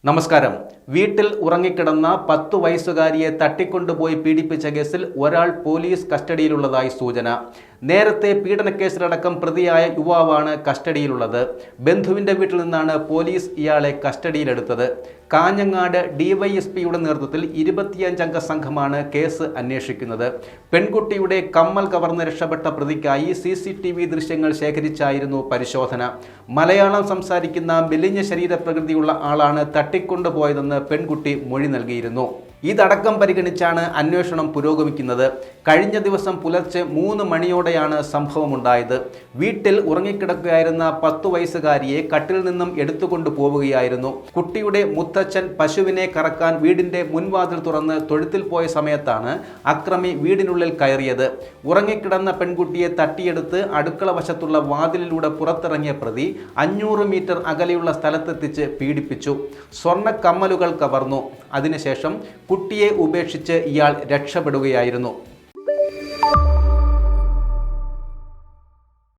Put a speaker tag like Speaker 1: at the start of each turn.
Speaker 1: നമസ്കാരം. വീട്ടിൽ ഉറങ്ങിക്കിടന്ന 10 വയസ്സുകാരിയെ തട്ടിക്കൊണ്ടുപോയി പീഡിപ്പിച്ച കേസിൽ ഒരാൾ പോലീസ് കസ്റ്റഡിയിലുള്ളതായി സൂചന. നേരത്തെ പീഡനക്കേസിലടക്കം പ്രതിയായ യുവാവാണ് കസ്റ്റഡിയിലുള്ളത്. ബന്ധുവിന്റെ വീട്ടിൽ നിന്നാണ് പോലീസ് ഇയാളെ കസ്റ്റഡിയിലെടുത്തത്. കാഞ്ഞങ്ങാട് ഡിവൈഎസ്പിയുടെ നേതൃത്വത്തിൽ 25 അംഗ സംഘമാണ് കേസ് അന്വേഷിക്കുന്നത്. പെൺകുട്ടിയുടെ കമ്മൽ കവർന്ന് രക്ഷപ്പെട്ട പ്രതിക്കായി CCTV ദൃശ്യങ്ങൾ ശേഖരിച്ചായിരുന്നു പരിശോധന. മലയാളം സംസാരിക്കുന്ന മെലിഞ്ഞ ശരീരപ്രകൃതിയുള്ള ആളാണ് തട്ടിക്കൊണ്ടുപോയതെന്ന് പെൺകുട്ടി മൊഴി നൽകിയിരുന്നു. ഇതടക്കം പരിഗണിച്ചാണ് അന്വേഷണം പുരോഗമിക്കുന്നത്. കഴിഞ്ഞ ദിവസം പുലർച്ചെ 3 മണിയോടെയാണ് സംഭവമുണ്ടായത്. വീട്ടിൽ ഉറങ്ങിക്കിടക്കുകയായിരുന്ന 10 വയസ്സുകാരിയെ കട്ടിൽ നിന്നും എടുത്തുകൊണ്ടു പോവുകയായിരുന്നു. കുട്ടിയുടെ മുത്തച്ഛൻ പശുവിനെ കറക്കാൻ വീടിന്റെ മുൻവാതിൽ തുറന്ന് തൊഴുത്തിൽ പോയ സമയത്താണ് അക്രമി വീടിനുള്ളിൽ കയറിയത്. ഉറങ്ങിക്കിടന്ന പെൺകുട്ടിയെ തട്ടിയെടുത്ത് അടുക്കള വശത്തുള്ള വാതിലിലൂടെ പുറത്തിറങ്ങിയ പ്രതി 500 മീറ്റർ അകലെയുള്ള സ്ഥലത്തെത്തിച്ച് പീഡിപ്പിച്ചു. സ്വർണ്ണ കമ്മലുകൾ കവർന്നു. അതിനുശേഷം കുട്ടിയെ ഉപേക്ഷിച്ച് ഇയാൾ രക്ഷപ്പെടുകയായിരുന്നു.